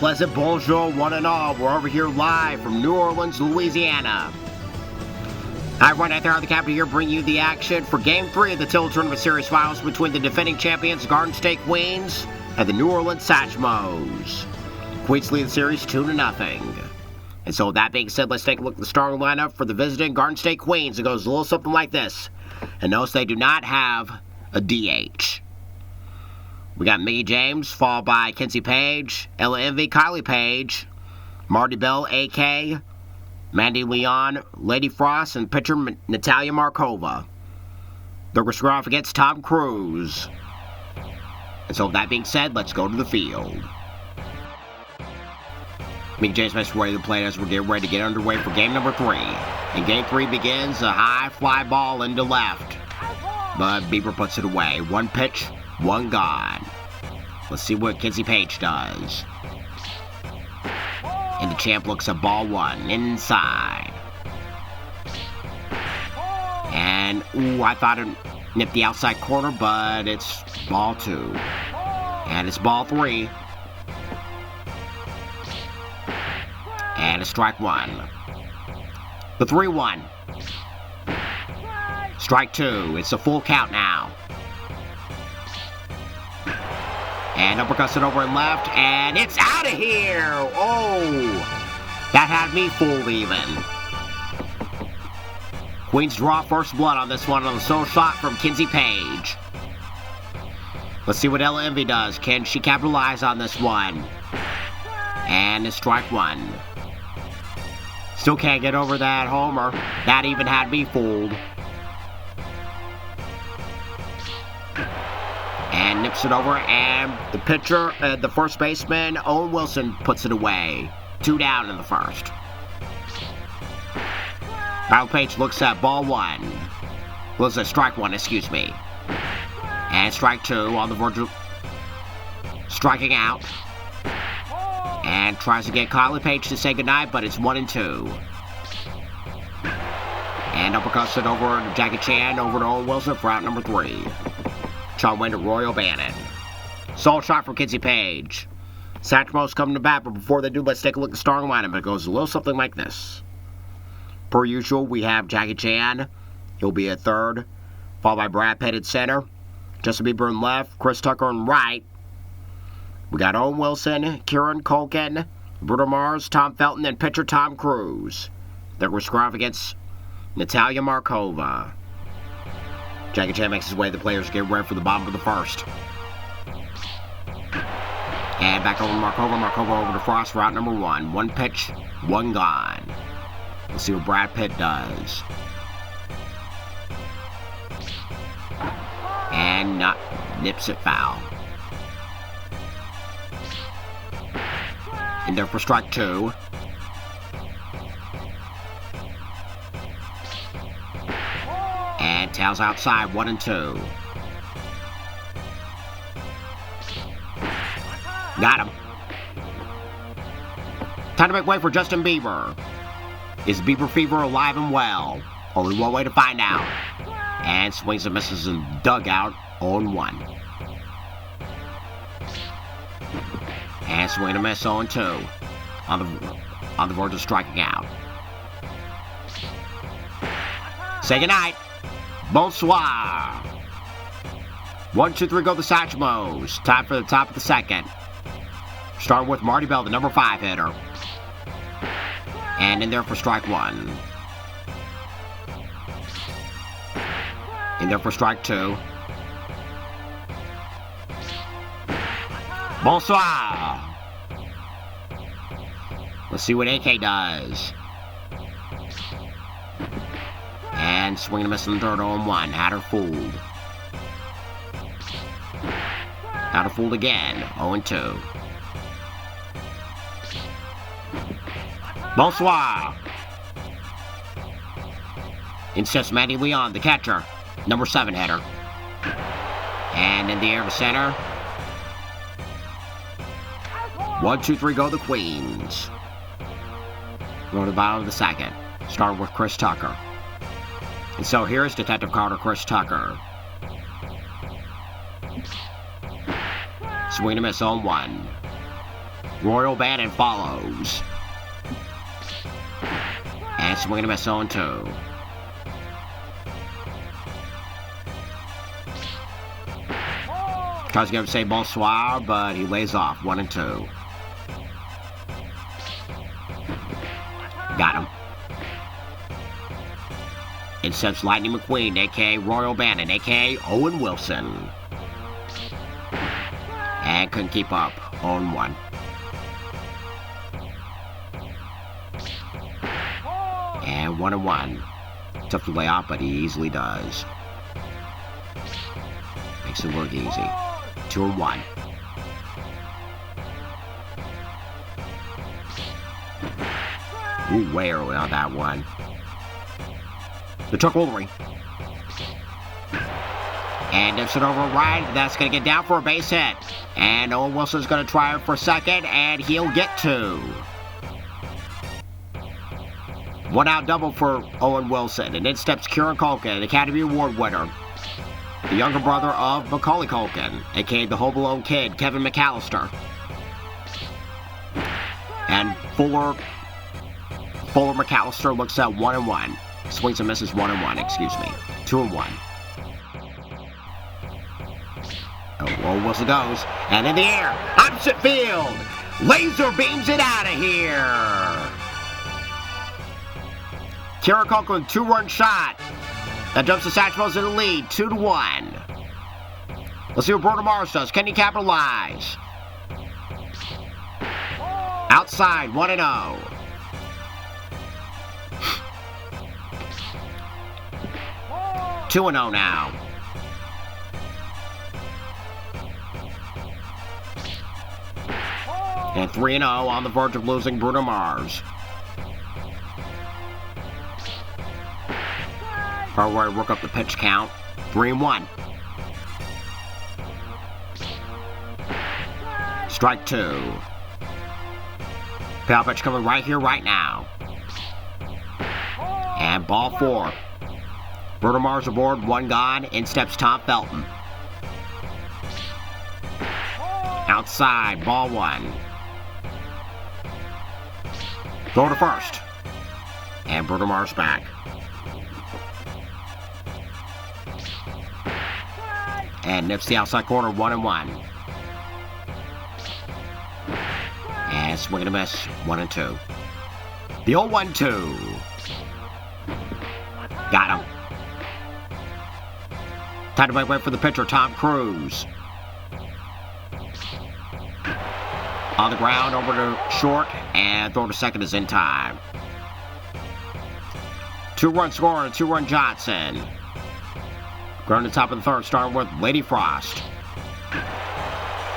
pleasant bonjour, one and all. We're over here live from New Orleans, Louisiana. Hi, everyone out there on the capital here, bringing you the action for Game 3 of the Till Tournament Series Finals between the defending champions Garden State Queens and the New Orleans Satchmos. Queens lead the series 2-0. And so with that being said, let's take a look at the starting lineup for the visiting Garden State Queens. It goes a little something like this. And notice they do not have a DH. We got Miggy James, followed by Kenzie Page, Ella Envy, Kylie Page, Marty Bell, AK, Mandy Leon, Lady Frost, and pitcher Natalia Markova. They're going to square off against Tom Cruise. And so with that being said, let's go to the field. Miggy James makes way to the plate as we're getting ready to get underway for game number 3. And game 3 begins, a high fly ball into left. But Bieber puts it away. One pitch, one gone. Let's see what Kenzie Page does. And the champ looks at ball 1, inside. And, I thought it nipped the outside corner, but it's ball 2. And it's ball 3. And it's strike 1. The 3-1. Strike 2. It's a full count now. And uppercuts it over and left, and it's out of here! Oh! That had me fooled even. Queens draw first blood on this one on the sole shot from Kenzie Page. Let's see what Ella Envy does. Can she capitalize on this one? And it's strike 1. Still can't get over that homer. That even had me fooled. And nips it over, and the pitcher, the first baseman, Owen Wilson, puts it away. 2 down in the first. Kyle Page looks at ball 1. Was a strike 1, excuse me. And strike 2 on the verge of striking out. And tries to get Kylie Page to say goodnight, but it's 1-2. And uppercuts it over to Jackie Chan, over to Owen Wilson for out number 3. Sean Wayne to Roy O'Bannon. Solid shot from Kenzie Page. Satchmos coming to bat, but before they do, let's take a look at the starting lineup. It goes a little something like this. Per usual, we have Jackie Chan. He'll be at third, followed by Brad Pitt at center. Justin Bieber in left, Chris Tucker in right. We got Owen Wilson, Kieran Culkin, Bruno Mars, Tom Felton, and pitcher Tom Cruise. They're going to square off against Natalia Markova. Jackie Chan makes his way. The players get ready for the bottom of the first. And back over to Markova. Markova over to Frost for out number 1. One pitch, one gone. Let's see what Brad Pitt does. And nips it foul. And there for strike 2. And tails outside, 1-2. Got him. Time to make way for Justin Bieber. Is Bieber fever alive and well? Only one way to find out. And swings and misses in dugout, 0-1. And swing and a miss, 0-2. On the verge of striking out. Say goodnight. Bonsoir. 1, 2, 3, go the Satchmos. Time for the top of the second. Starting with Marty Bell, the number 5 hitter. And in there for strike 1. In there for strike 2. Bonsoir. Let's see what AK does. And swinging a miss in the third, 0-1. Had her fooled. Had her fooled again, 0-2. Bonsoir. Insists Mandy Leon, the catcher, number 7 hitter. And in the air to center. 1, 2, 3, go the Queens. Going to the bottom of the second. Starting with Chris Tucker. And so here's Detective Carter Chris Tucker. Swing and a miss on 1. Royal Bannon follows. And swinging a miss 0-2. Tries to give him say bonsoir, but he lays off 1-2. Got him. Intercepts Lightning McQueen, a.k.a. Royal Bannon, a.k.a. Owen Wilson. And couldn't keep up. 0-1. And 1-1. Tough to lay off, but he easily does. Makes it look easy. 2-1. Ooh, way early on that one. The Chuck Woolery. And dips it over right. That's going to get down for a base hit. And Owen Wilson's going to try it for second, and he'll get 2. One out double for Owen Wilson. And in steps Kieran Culkin, an Academy Award winner. The younger brother of Macaulay Culkin, a.k.a. the Home Alone kid, Kevin McAllister. And Fuller McAllister looks at 1-1. Swings and misses 1-1, excuse me. 2-1. Oh, Wilson goes. And in the air, opposite field. Laser beams it out of here. Kieran Culkin, 2-run shot. That jumps the Satchmos in the lead, 2-1. Let's see what Bruno Mars does. Can he capitalize? Outside, 1-0. Two and 0 now. And 3-0 on the verge of losing Bruno Mars. Harward work up the pitch count. 3-1. Strike 2. Payoff pitch coming right here, right now. And ball 4. Bruno Mars aboard, 1 gone. In steps Tom Felton. Outside, ball 1. Throw to first. And Bruno Mars back. And nips the outside corner, 1-1. And swing and a miss, 1-2. The 0-1-2. Got him. Time to make way for the pitcher, Tom Cruise. On the ground, over to short, and throw to second is in time. 2-run scorer, 2-run Johnson. Going to the top of the third, starting with Lady Frost.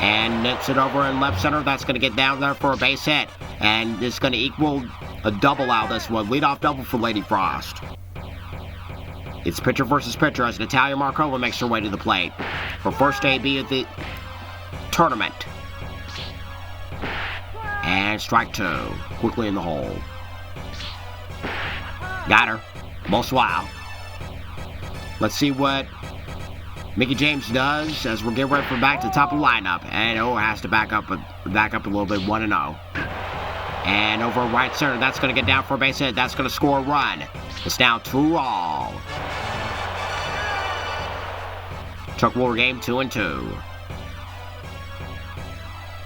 And nips it over in left center. That's going to get down there for a base hit. And it's going to equal a double out this one. Leadoff double for Lady Frost. It's pitcher versus pitcher as Natalia Markova makes her way to the plate. Her first AB of the tournament. And strike 2. Quickly in the hole. Got her. Bonsoir. Let's see what Mickey James does as we're getting ready for back to the top of the lineup. And has to back up a little bit, 1-0. And over right center, that's going to get down for a base hit. That's going to score a run. It's now 2-all. Chuck Woolery game 2-2.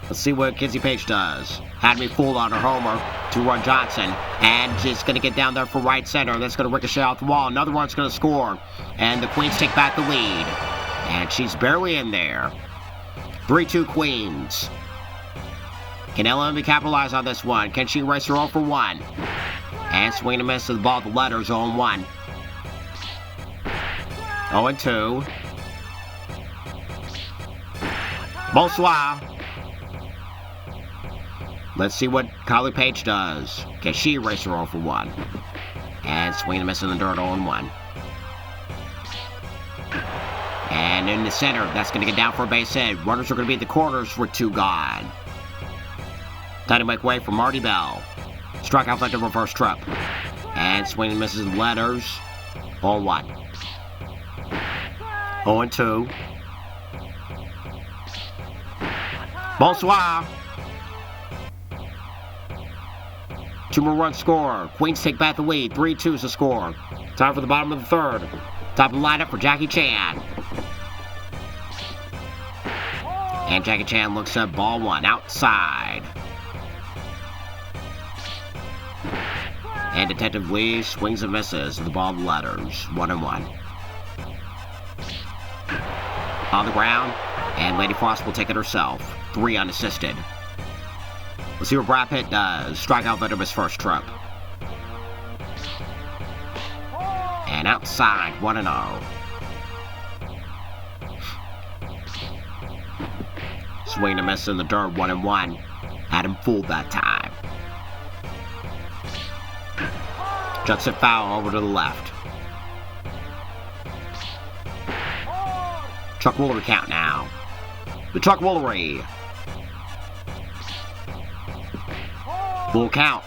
Let's see what Kizzy Page does. Had me fooled on her homer. 2-run Johnson. And just going to get down there for right center. That's going to ricochet off the wall. Another one's going to score. And the Queens take back the lead. And she's barely in there. 3-2 Queens. Can LMB capitalize on this one? Can she race her 0 for 1? And swing and miss to the ball. The letters 0-1. 0-2. Bonsoir. Let's see what Kylie Page does. Can she erase her 0 for 1? And swing and miss in the dirt 0-1. And in the center, that's going to get down for a base hit. Runners are going to be at the corners with 2 gone. Time to make way for Marty Bell. Strikeout like the reverse trip. And swing and misses the letters 0-1. 0-2. Bonsoir. 2 more runs score. Queens take back the lead. 3-2 is the score. Time for the bottom of the third. Top of the lineup for Jackie Chan. And Jackie Chan looks at ball 1 outside. And Detective Lee swings and misses the ball of letters. 1-1. On the ground, and Lady Frost will take it herself. 3 unassisted. Let's see what Brad Pitt does. Strikeout Venom's first trip. And outside, 1-0. Swing and miss in the dirt, 1-1. Had him fooled that time. Judson foul over to the left. Chuck Woolery count now. The Chuck Woolery. Full count.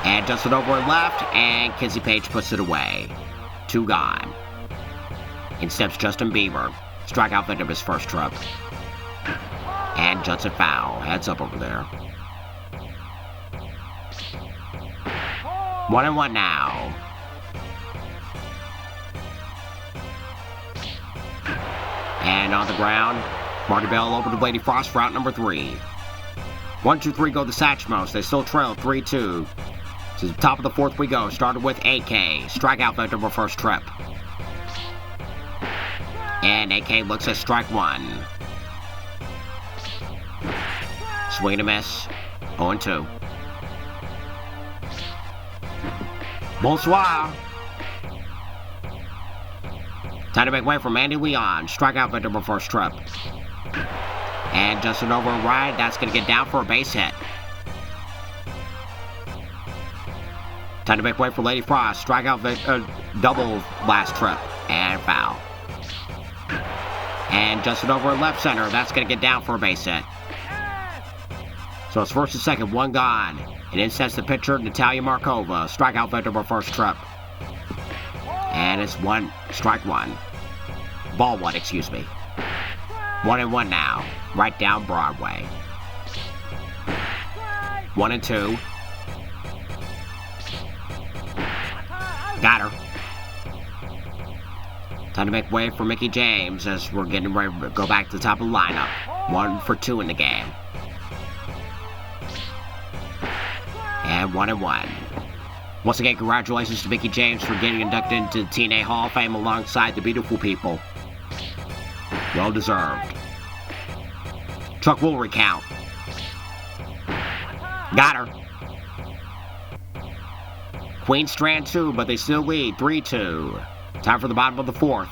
And Justin over and left, and Kizzy Page puts it away. 2 gone. In steps Justin Bieber. Strikeout victim his first trip. And Judson foul. Heads up over there. 1-1 now. And on the ground, Marty Bell over to Lady Frost for out number 3. 1-2-3 go the Satchmos. They still trail 3-2. To the top of the 4th we go. Started with AK. Strikeout victim for first trip. And AK looks at strike 1. Swing and miss. 0-2. Bonsoir. Time to make way for Mandy Leon. Strikeout victim for first trip. And Justin over and right. That's going to get down for a base hit. Time to make way for Lady Frost. Strikeout double last trip. And foul. And Justin over in left center. That's going to get down for a base hit. So it's first and second. 1 gone. And in sets the pitcher, Natalia Markova. Strikeout victim for first trip. And it's strike 1. Ball 1, excuse me. 1-1 now. Right down Broadway. 1-2. Got her. Time to make way for Mickey James as we're getting ready to go back to the top of the lineup. 1 for 2 in the game. And 1-1. Once again, congratulations to Mickey James for getting inducted into the TNA Hall of Fame alongside the beautiful people. Well deserved. Chuck Woolery count. Got her. Queen Strand 2, but they still lead 3-2. Time for the bottom of the 4th.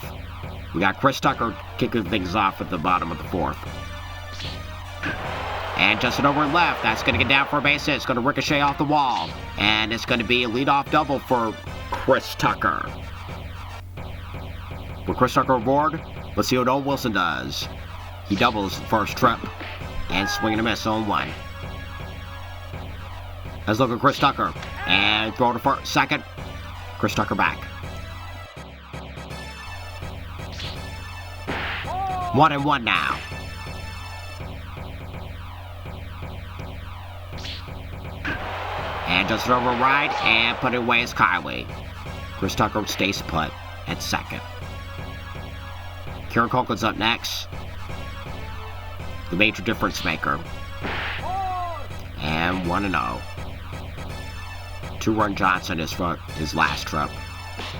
We got Chris Tucker kicking things off at the bottom of the 4th. And Justin over and left. That's going to get down for a base hit. It's going to ricochet off the wall. And it's going to be a leadoff double for Chris Tucker. With Chris Tucker aboard, let's see what Owen Wilson does. He doubles the first trip. And swing and a miss on 1. Let's look at Chris Tucker. And throw to first, second. Chris Tucker back. 1-1 now. And Justin over right and put it away as Kylie. Chris Tucker stays put at second. Kieran Copeland's up next. The major difference maker. And 1-0. 2-run Johnson his last trip.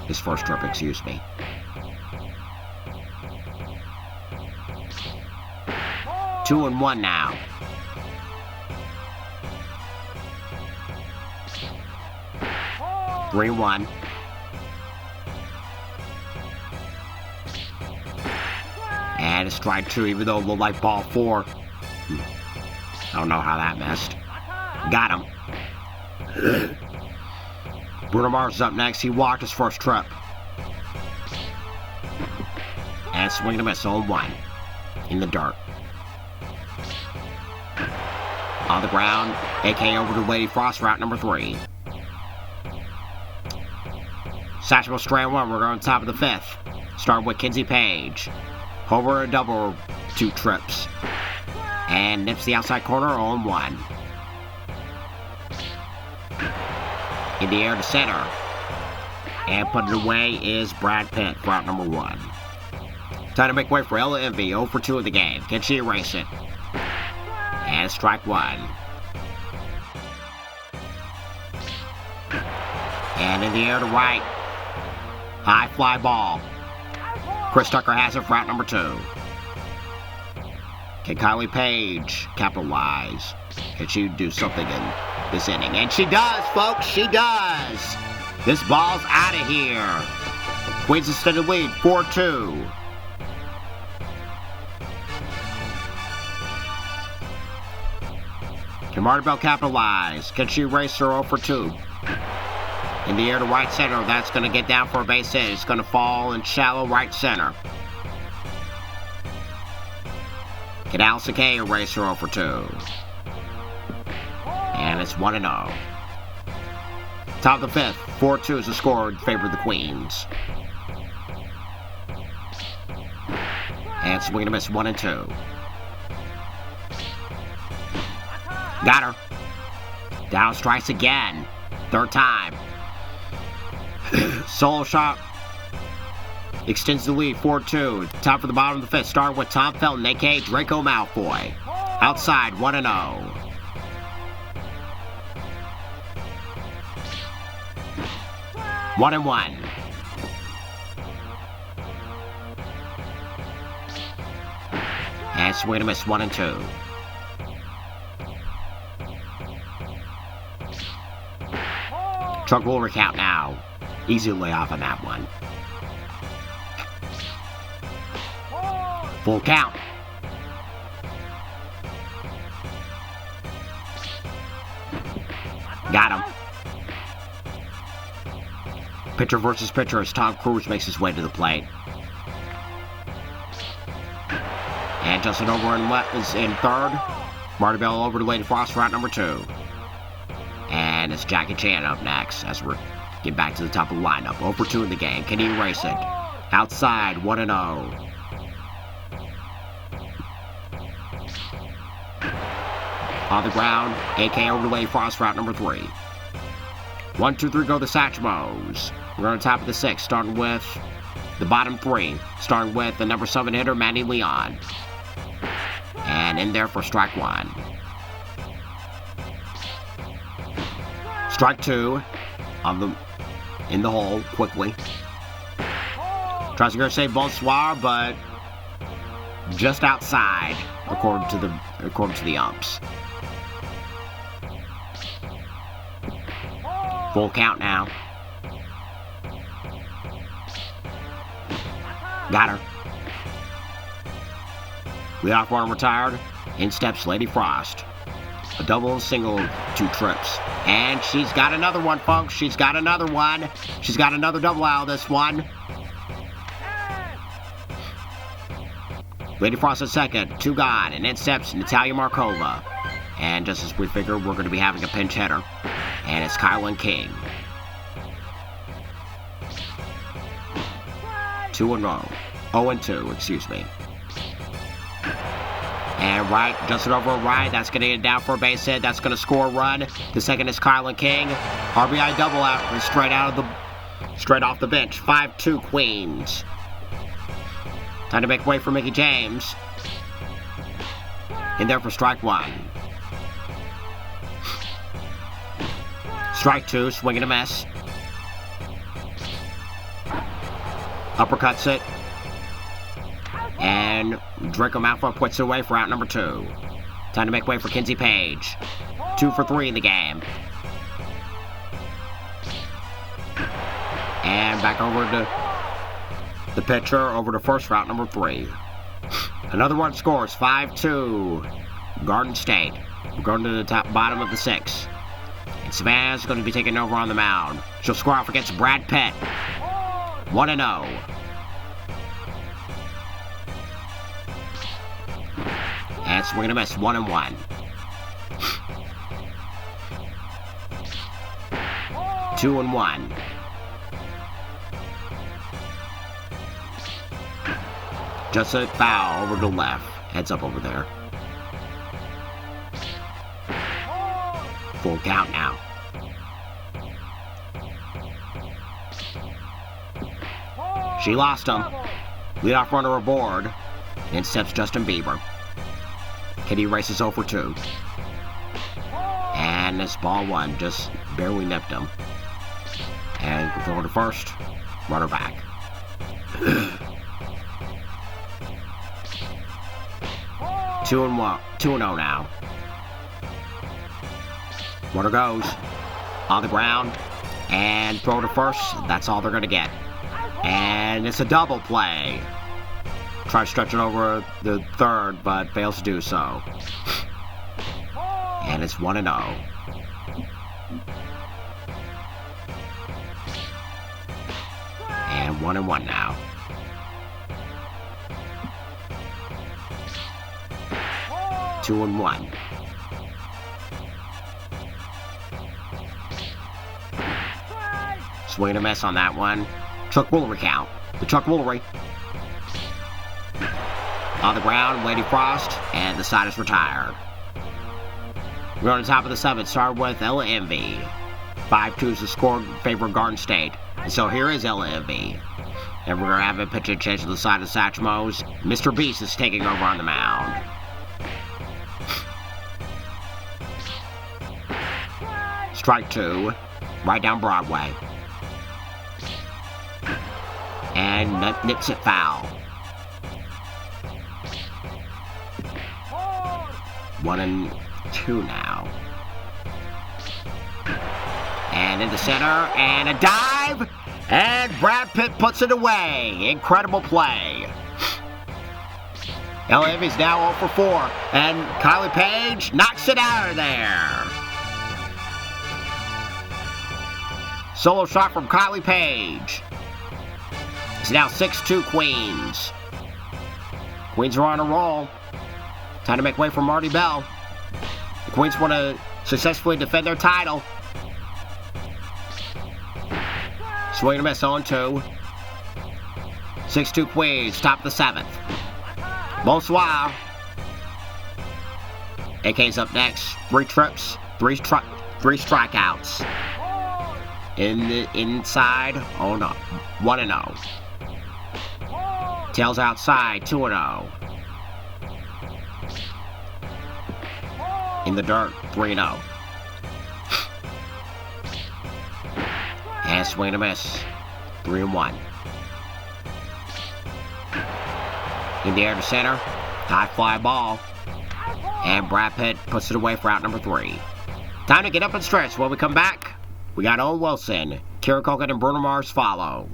His first trip, excuse me. Two and 1 now. Three 1. And it's strike 2, even though it looked like ball 4. I don't know how that missed. Got him. Bruno Mars is up next. He walked his first trip. And swing and a miss on 1. In the dirt. On the ground, AK over to Lady Frost, route number 3. Satchmos strand 1, we're going top of the 5th. Starting with Kinsey Page. Homer a double 2 trips. And nips the outside corner, 0-1. In the air to center. And put it away is Brad Pitt for out number 1. Time to make way for Ella Envy, 0 for 2 of the game. Can she erase it? And strike 1. And in the air to right. High fly ball. Chris Tucker has it for out number 2. Can Kylie Page capitalize? Can she do something in this inning? And she does, folks. She does. This ball's out of here. Queens extended lead, 4-2. Can Martibel capitalize? Can she erase her 0 for 2? In the air to right center, that's going to get down for a base hit. It's going to fall in shallow right center. Can Allison Kay erase her 0 for 2? And it's 1-0. Top of the 5th, 4-2 is the score in favor of the Queens. And swing and a miss, 1-2. Got her. Down strikes again. 3rd time. Solo shot extends the lead, 4-2. Top of the bottom of the 5th, starting with Tom Felton, a.k.a. Draco Malfoy. Outside, 1-0. One and one. And swing and a miss, 1-2. Truck will recount now. Easy layoff on that one. Full count. Got him. Pitcher versus pitcher as Tom Cruise makes his way to the plate. And Justin over in left is in 3rd. Martibel over to Lady Frost for out number 2. And it's Jackie Chan up next as we're getting back to the top of the lineup. 0 for 2 in the game. Can he erase it? Outside, 1-0. On the ground, AK over to Lady Frost for out number 3. 1, 2, 3 go the Satchmos. We're on top of the 6th, starting with the bottom 3. Starting with the number 7 hitter, Manny Leon. And in there for strike 1. Strike 2 in the hole quickly. Tries to go say bonsoir, but just outside, according to the umps. Full count now. Got her. Leadoff runner retired. In steps Lady Frost. A double and single, 2 trips. And she's got another one, folks. She's got another one. She's got another double out of this one. Lady Frost at second. 2 gone. And in steps Natalia Markova. And just as we figured, we're going to be having a pinch hitter. And it's Kylan King. 2-0. 0-2, excuse me. And right, Justin over right. That's going to get down for a base hit. That's going to score a run. The second is Kylan King. RBI double out straight off the bench. 5-2 Queens. Time to make way for Mickey James. In there for strike 1. Strike 2, swing and a miss. Uppercuts it. And Draco Malfoy puts it away for out number 2. Time to make way for Kinsey Page. 2 for 3 in the game. And back over to the pitcher, over to first for out number 3. Another one scores, 5-2. Garden State. We're going to the bottom of the 6th. And Savannah's going to be taking over on the mound. She'll score off against Brad Pitt. 1-0. And swing and a miss, 1-1. 2-1. Just a foul over to the left. Heads up over there. Full count now. She lost him. Leadoff runner aboard. In steps Justin Bieber. Kitty races over 2. And this ball 1 just barely nipped him. And throw to first. Runner back. 2-0 now. Runner goes on the ground and throw to first. That's all they're going to get. And it's a double play. Try to stretch it over the third, but fails to do so. And it's 1-0. And 1-1 now. Two and 1. Swing and a miss on that one. Chuck Woolery count. The Chuck Woolery. On the ground, Lady Frost, and the side is retired. We're on the top of the 7th, started with Ella Envy. 5-2 is the score in favor of Garden State. And so here is Ella Envy. And we're going to have a pitch and change to the side of Satchmos. Mr. Beast is taking over on the mound. Strike 2, right down Broadway. And nips it foul. 1-2 now. And in the center, and a dive, and Brad Pitt puts it away. Incredible play. Ella Envy's now 0 for 4, and Kylie Page knocks it out of there. Solo shot from Kylie Page. It's now 6-2 Queens. Queens are on a roll. Time to make way for Marty Bell. The Queens want to successfully defend their title. Swing and a miss, 0-2. 6-2 Queens, top of the 7th. Bonsoir. AK's up next. 3 trips, 3 strikeouts. In the inside, oh no, 1-0. Tails outside, 2-0. In the dirt, 3-0. And swing and a miss, 3-1. In the air to center, high fly ball. And Brad Pitt puts it away for out number 3. Time to get up and stretch. When we come back, we got Owen Wilson, Kieran Culkin, and Bruno Mars follow.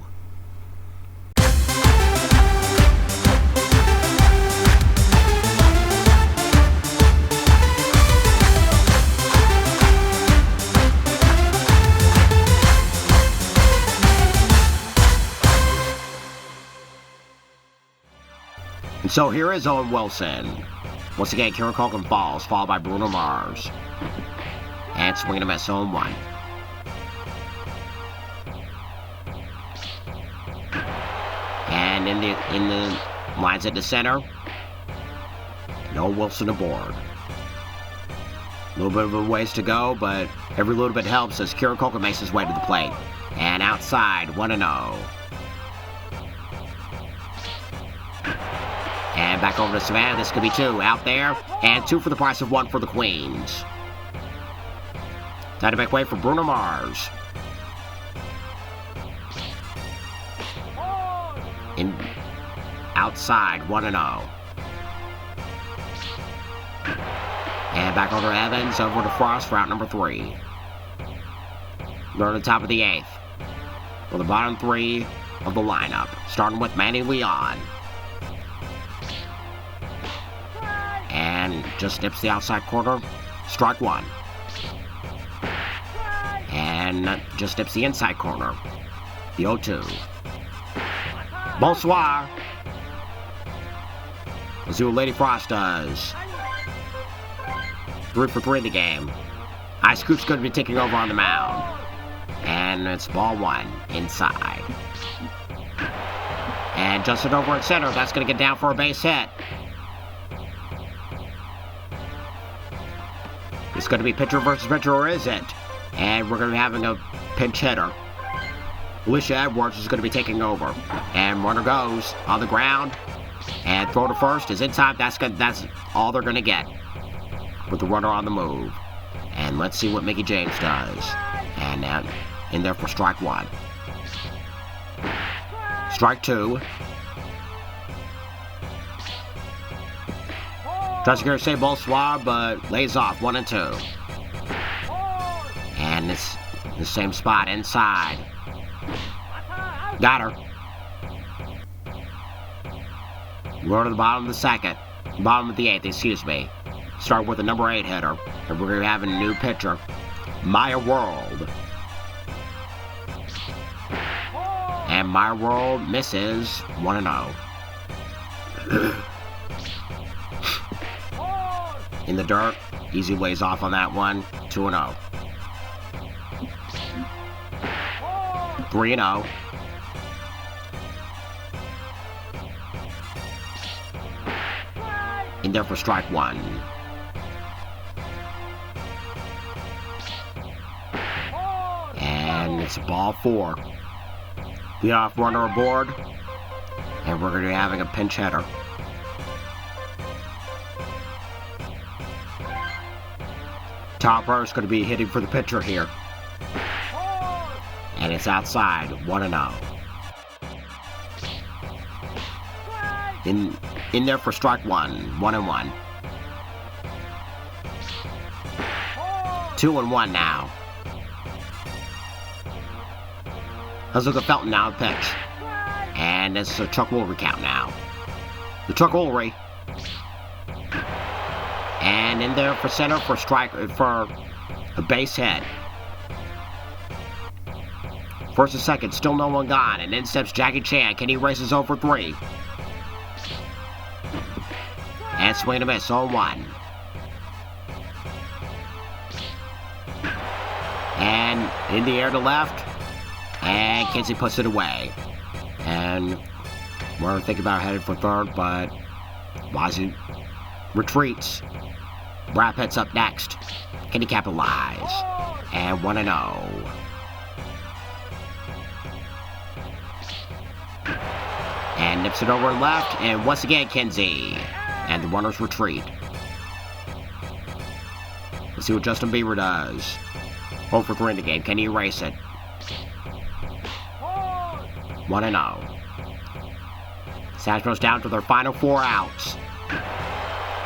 And so here is Owen Wilson. Once again, Kieran Culkin falls, followed by Bruno Mars. And swing and a miss, 0-1. And in the lines at the center, no Wilson aboard. A little bit of a ways to go, but every little bit helps as Kieran Culkin makes his way to the plate. And outside, 1-0. And back over to Savannah. This could be 2 out there. And 2 for the price of 1 for the Queens. Time to make way for Bruno Mars. In outside, 1-0. And back over to Evans, over to Frost for out number 3. They're on the top of the 8th. For the bottom 3 of the lineup. Starting with Manny Leon. And just nips the outside corner. Strike 1. And just nips the inside corner. The 0-2. Bonsoir. Let's see what Lady Frost does. 3 for 3 in the game. Ice Coop's going to be taking over on the mound. And it's ball 1 inside. And Justin over at center. That's going to get down for a base hit. It's going to be pitcher versus pitcher, or is it? And we're going to be having a pinch hitter. Alicia Edwards is going to be taking over. And runner goes on the ground. And throw to first is in time. That's all they're going to get with the runner on the move. And let's see what Mickey James does. And in there for strike one. Strike two. Tries to get a save bonsoir, but lays off 1 and 2. And it's the same spot inside. Got her. We're to the bottom of the second. Bottom of the eighth, excuse me. Start with the number 8 hitter. And we're going to be having a new pitcher. Maya World. And Maya World misses 1 and 0. In the dirt. Easy lays off on that one. 2 and 0. 3 and 0. In there for strike one. And it's ball 4. The off runner aboard. And we're going to be having a pinch hitter. Top runner is going to be hitting for the pitcher here. And it's outside, 1 and 0. In there for strike one, 1 and 1. 2 and 1 now. Let's look at Felton now, pitch. And it's a Chuck Woolery count now. The Chuck Woolery. And in there for center for for a base hit. First and second, still no one gone. And in steps Jackie Chan. Can he race his over 3? And swing and a miss, 0-1. And in the air to left. And Kinsey puts it away. And we're thinking about headed for third, but Wazoo retreats. Brad Pitt's up next. Can he capitalize? And 1 and 0. And nips it over and left. And once again, Kinsey. And the runners retreat. Let's see what Justin Bieber does. 0 for 3 in the game. Can he erase it? 1 and 0. Satchmos down to their final 4 outs.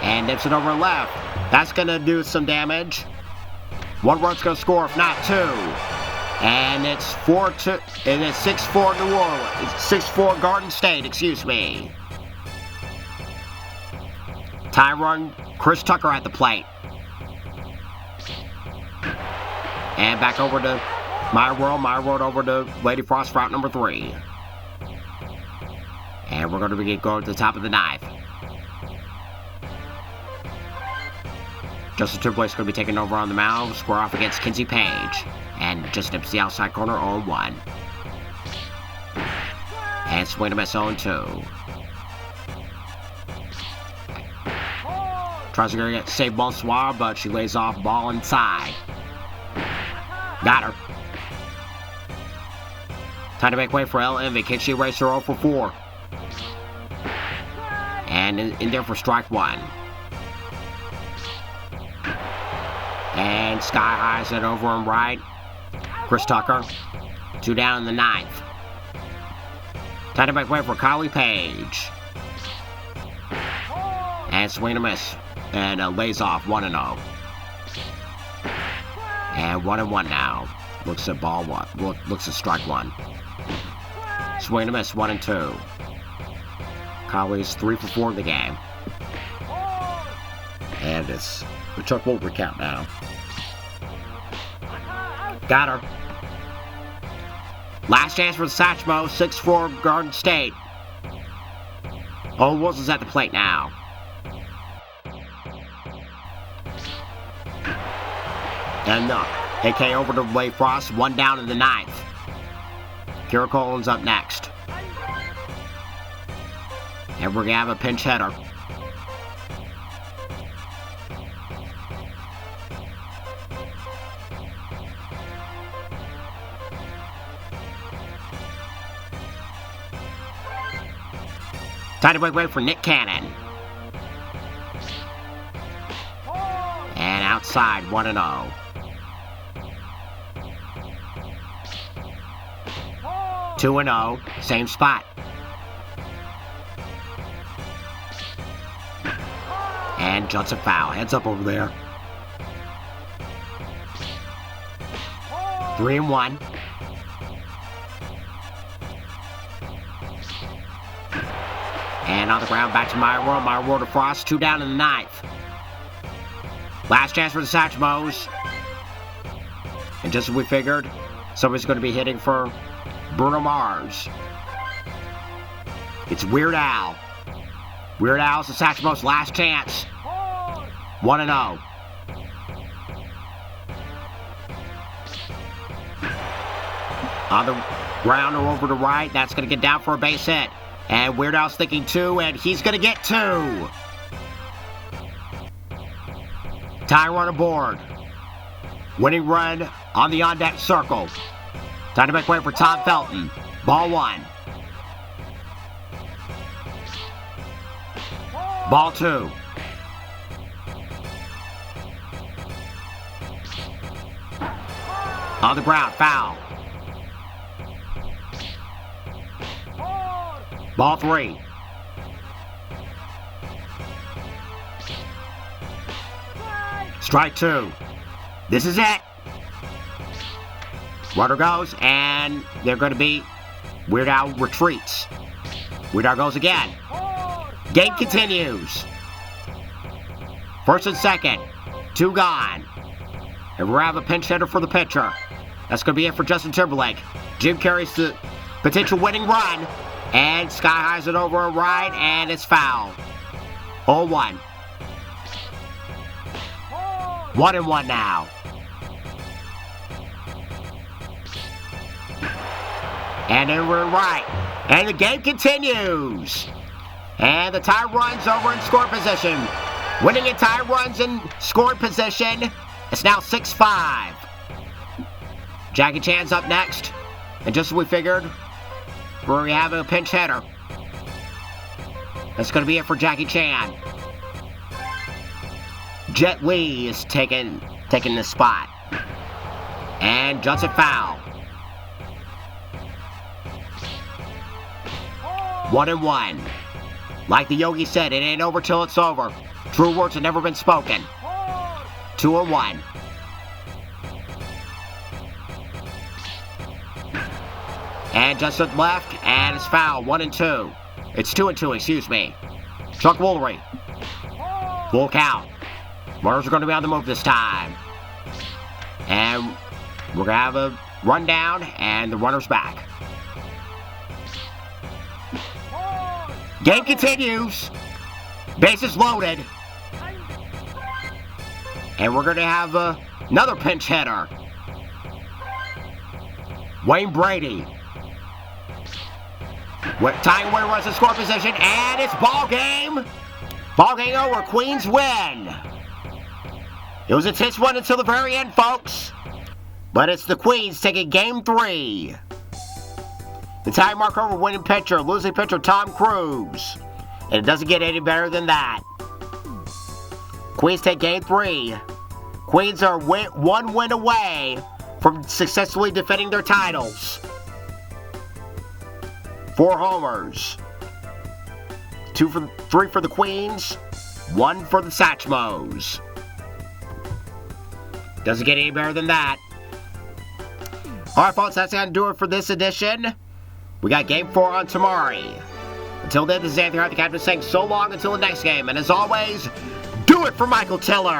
And nips it over left. That's going to do some damage. 1 run's going to score, if not 2. And it's 4-2. And it's 6-4 New Orleans. It's 6-4 Garden State, excuse me. Tie run, Chris Tucker at the plate. And back over to My World over to Lady Frost route number 3. And we're going to be going to the top of the 9th. Justin Timberlake's going to be taking over on the mound, square off against Kinsey Page. And just nips the outside corner, 0-1. And swing and miss, 0-2. Tries to get save bonsoir, but she lays off ball inside. Got her. Time to make way for El Envy. Can she erase her 0 for 4? And in there for strike one. And sky highs it over and right. Chris Tucker. 2 down in the ninth. Time to make way for Kylie Page. And swing and a miss. And lays off 1-0. And 1-1 now. Looks at ball one. Looks at strike one. Swing and a miss, 1-2. Kylie's 3 for 4 in the game. And it's the Chuck Woolery count now. Got her. Last chance for the Satchmos, 6-4 Garden State. Owen Wilson's at the plate now. And AK over to Blake Frost, 1 down in the ninth. Kira Colin's up next. And we're going to have a pinch hitter. Time to break away for Nick Cannon. And outside, 1-0. Two and 0, same spot. And Johnson foul. Heads up over there. 3-1. And on the ground, back to my world to Frost. 2 down in the 9th. Last chance for the Satchmos. And just as we figured, somebody's going to be hitting for Bruno Mars. It's Weird Al. Weird Al's the Satchmos' last chance. 1-0. On the ground or over to right, that's going to get down for a base hit. And Weird Al's thinking 2, and he's going to get 2. Tie run aboard. Winning run on the on-deck circle. Time to make way for Tom Felton. Ball 1. Ball 2. On the ground, foul. Ball 3. Strike 2. This is it. Runner goes, and they're going to be Weird Al retreats. Weird Al goes again. Game continues. First and second. 2 gone. And we're going to have a pinch hitter for the pitcher. That's going to be it for Justin Timberlake. Jim carries the potential winning run. And sky highs it over a right, and it's foul. 0-1. 1-1 now. And then we're right. And the game continues. And the tie runs over in score position. Winning in tie runs in scoring position. It's now 6-5. Jackie Chan's up next. And just as we figured, we have a pinch hitter. That's going to be it for Jackie Chan. Jet Li is taking the spot. And Johnson foul. 1-1. Like the Yogi said, it ain't over till it's over. True words have never been spoken. 2-1. And just to the left, and it's foul. 1-2. It's 2-2, excuse me. Chuck Woolery. Full count. Runners are going to be on the move this time. And we're going to have a rundown, and the runner's back. Game continues. Bases loaded. And we're going to have another pinch hitter. Wayne Brady. Tying winner runs in score position, and it's ball game. Ball game over. Queens win. It was a tense one until the very end, folks. But it's the Queens taking game 3. The tie mark over winning pitcher, losing pitcher Tom Cruise. And it doesn't get any better than that. Queens take game 3. Queens are 1 win away from successfully defending their titles. 4 homers. 3 for the Queens. 1 for the Satchmos. Doesn't get any better than that. Alright, folks, that's going to do it for this edition. We got game 4 on tomorrow. Until then, this is Anthony Hart, the captain, saying so long until the next game. And as always, do it for Michael Tiller.